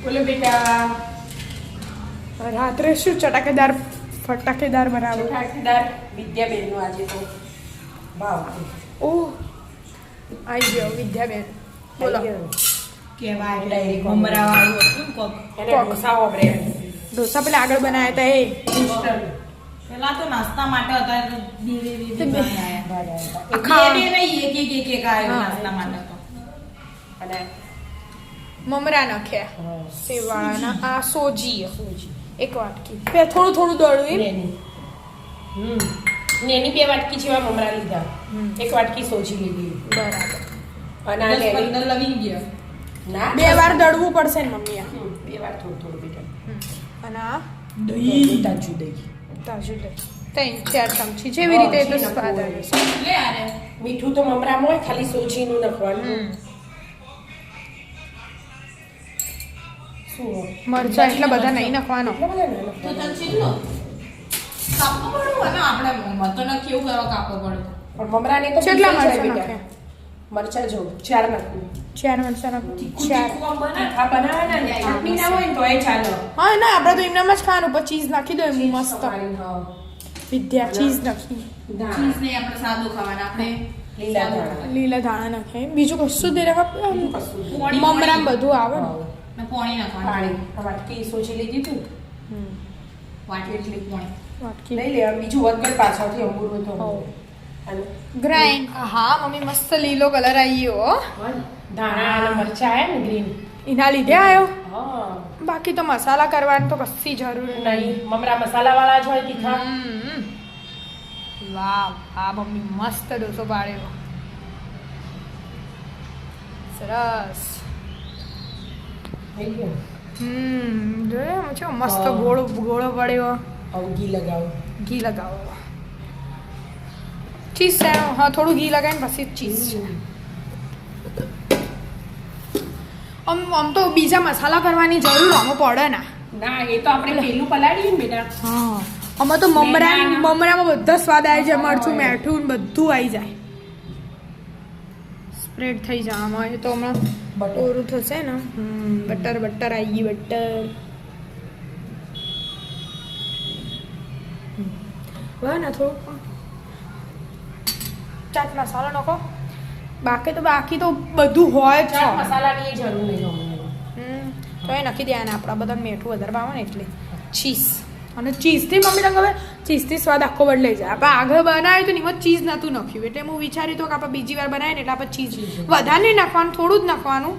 બોલો બેટા. રાત્રે શું ફટાકેદાર બનાવો? ફટાકેદાર વિદ્યાબેનનું આજે તો ભાવ. ઓહ, આવી ગયો વિદ્યાબેન. બોલો. કેવાય ડાયરેક્ટ મમરા વાળું હતું કોક. એને ઢોસા વાપરે. ઢોસા પેલા આગળ બનાવ્યા હતા એ. પેલા તો નાસ્તા માટે હતા તો નાસ્તા માટે તો. અને મમરા નાખ્યા સેવવાળાના. આ સોજી એક વાટકી. થોડું દળું એમ. એની 2 વાટકી જેવા મમરા લીધા. 1 વાટકી સોજી લીધી. બરાબર. અને આ 15 લવી ગયા. ના 2 વાર દળવું પડશે ને મમ્મી? 2 વાર થોડું બેટા. અને આ દહીં તાજું દહીં. તાજું દહીં 3-4 ચમચી જેવી રીતે તો સ્વાદ આવે છે. લે આરે મીઠું તો મમરામાં હોય, ખાલી સોજીનું નાખવાનું. શું મરચાં એટલા બધા નહીં નાખવાનો. એટલા બધા ના તો નાખવાના. તન ચીલો કાપો પડું અને આપણે મતલબ કેવું કરવા કાપો પડે. પણ મમરાને તો કેટલા પીસાઈ મરચાં જાય નાખ્યા? મરચાં જો 4 નાખવું. 4 મરચાં નાખું. 4. તીખા બનાવવાના ને ચટણી ના હોય ને તોય ચાલે. હા ના, આપણે તો એમનામ જ ખાવાનું. પર ચીઝ નાખી દો એમ મસ્ત. તમારી, હા. વિદ્યા ચીઝ નાખી. ચીઝ ને આપણે સાદું ખાવાના આપણે લીલા ધાણા. લીલા ધાણા નાખે. બીજું કશું દે નાખે. પોણી, મમરામ બધું આવે ને. ને પાણી નાખવાનું. પાણી આ વાટકી સોજી લીધી તું વાટી એટલી પાણી. વાટકી લઈ લે. આમ બીજું વધઘટ પાછળથી અંગૂર તો અને ગ્રાઇન્ડ. હા મમ્મી, મસ્ત લીલો કલર આવી ગયો. ધાણા અને મરચાં આયા ને ગ્રીન. એના લીધે આવ્યો. હા બાકી તો મસાલા કરવાની તો કશી જરૂર નહીં. નહીં, મમરા મસાલા વાળા જ હોય તીખા. વાહ વાહ મમ્મી, મસ્ત ડોસો પાડ્યો. સરસ. થઈ ગયું. જોયો છો મસ્ત ગોળો પડ્યો. હવે ઘી લગાવો. ઘી લગાવો. ચીઝ છે. હા, થોડું ઘી લગાવીને પછી ચીઝ છે. આમ તો બીજા મસાલા કરવાની જરૂર આમાં પડે ના. ના, એ તો આપણે પેલું પલાળીએ ને બેટા. હા, આમાં તો મમરામાં બધા સ્વાદ આવી જાય. મરચું, મીઠું ને બધું આવી જાય. સ્પ્રેડ થઈ જાય આમાં. એ તો હમણાં ઓરું થશે ને. બટર આવી ગઈ. બટર હોય ને થોડું ચાટ મસાલો નાખો. બાકી તો બધું હોય જ. ચાટ મસાલાની જરૂર નહીં અમને. તો એ નાખી દેવાના. આપણા બધા મીઠું વધારે ભાવે ને એટલે. ચીઝ. અને ચીઝથી મમ્મી તને ખબર, ચીઝથી સ્વાદ આખો બદલાઈ જાય. આપણે આગળ બનાવ્યું તો એમાં ચીઝ નહોતું નાખ્યું, એટલે હું વિચાર્યું તો કે આપણે બીજી વાર બનાવીએ ને એટલે આપણે ચીઝ વધારે નહીં નાખવાનું, થોડું જ નાખવાનું.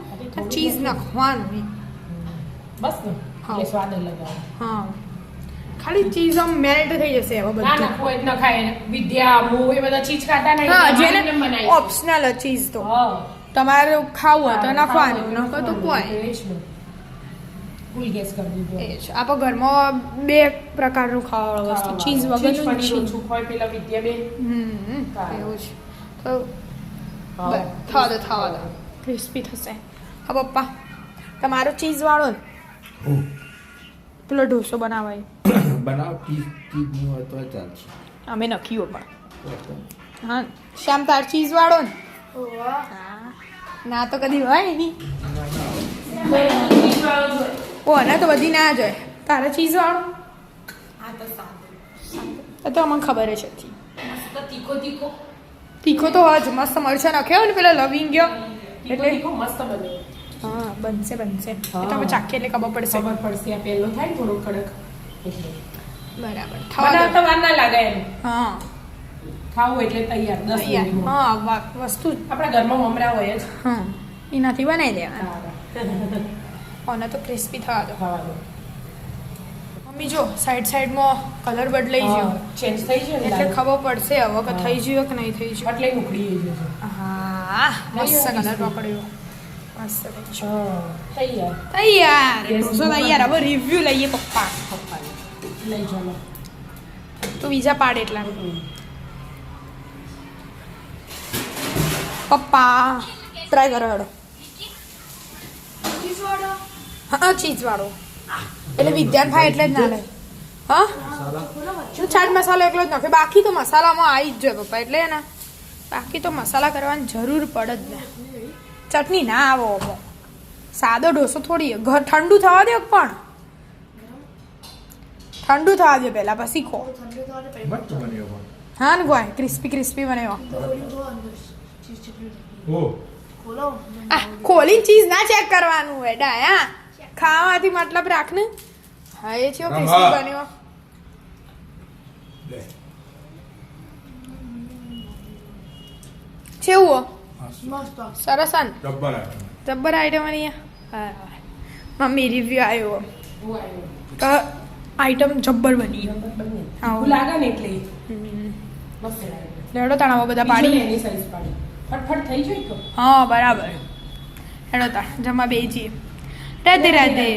ચીઝ નાખવાનું. બસ ને, એટલે સ્વાદ અલગ આવે. હા, ખાલી ચીઝ આમ મેલ્ટ થઈ જશે હવે ના બધું. નાખવું હોય તો ન ખાય. વિદ્યા, હું એ બધા ચીઝ ખાતા નહીં. હા, અમારે જેને એમ બનાવીશું. ઓપ્શનલ ચીઝ તો હા. તમારે ખાવું હોય તો નાખવાનું, નકર તો કોઈ. એ જ ને. ફૂલ ગેસ કરી દીધો. એ જ. આપણે ઘરમાં 2 પ્રકારનું ખાવાનું વસ્તુ, ચીઝ વગરનું પનીર ચીઝ. ઓછું હોય પેલા વિદ્યાબેન. એવું છે. તો બસ, થવા દો. ક્રિસ્પી થશે. હા પપ્પા, તમારો ચીઝ વાળો ને પેલો ઢોસો બનાવાય. બનાવ ચીઝ નહીં હોય તો ચાલશે. અમે નખ્યું પણ. હા, શ્યામ તાર ચીઝ વાળો ને. હા. ના તો કદી હોય નહીં. ઓ ના તો બધી ના જોઈએ. તારે ચીઝ વાળો? આ તો સાદું. એ તો અમને ખબર જ હતી. મસ્ત તીખો તીખો તો હોય જ. મસ્ત મરચાં નાખ્યો ને પેલા લવિંગ ગયો એટલે મસ્ત બને. હા, બનશે. એ તો અમે ચાખીએ એટલે ખબર પડશે. ખબર પડશે. આ પેલો થાય ને થોડો કડક એટલે બરાબર. થવા બનાવતા વાર ના લાગે એમ. હા, ખાવું એટલે તૈયાર 10 મિનિટમાં. હા, વસ્તુ આપણા ઘરમાં મમરા હોય જ. હા, એનાથી બનાવી દેવાના. અને તો ક્રિસ્પી થવા દો. ખાવા દો. મમ્મી જો સાઈડમાં કલર બદલાઈ ગયો, ચેન્જ થઈ ગયો ને એટલે લાલ. ખબર પડશે હવે કે થઈ ગયો કે નહીં થઈ ગયો. એટલે ઉકળી ગયું છે. હા, મસ્ત કલર પકડ્યો. મસ્ત થઈ ગયો. તૈયાર. તૈયાર. ઢોસો તૈયાર. હવે રિવ્યુ લઈએ પપ્પા. લઈ ચાલો. તો બીજા પાડ એટલા. પપ્પા ટ્રાય કરો હેડો. હા, ચીઝ વાળો. એટલે વિદ્યાન થાય એટલે જ ના લે. હા, ચાટ મસાલો એકલો જ નાખે. બાકી તો મસાલામાં આવી જ જોઈએ પપ્પા. એટલે ને બાકી તો મસાલા કરવાની જરૂર પડે જ ને. ચટણી ના આવો સાદો ઢોસો થોડી ઘર ઠંડુ થવા દે પણ ઠંડુ થવા દે પહેલા પછી ખો મસ્ત બન્યો પણ. હા ને ગોય ક્રિસ્પી ક્રિસ્પી બન્યો ઓહ, આ ખોલી ચીઝ ના ચેક કરવાનું હોય ડાયા ખાવાથી મતલબ રાખ ને હા એ છે ક્રિસ્પી બન્યો લે. કેવું મસ્ત સરસ ને જબ્બર આઈટમ. જબ્બર આઈટમ અહીંયા મમ્મી રિવ્યુ આવ્યો કે આઈટમ જબ્બર બની એવું લાગે ને એટલે મસ્ત લાગે લેડો તાણામાં બધા પાડી પાડી એની સાઈઝ પાડી ફટફટ થઈ જાય તો હા બરાબર લેડો તાણ જમા બેજી રાધે રાધે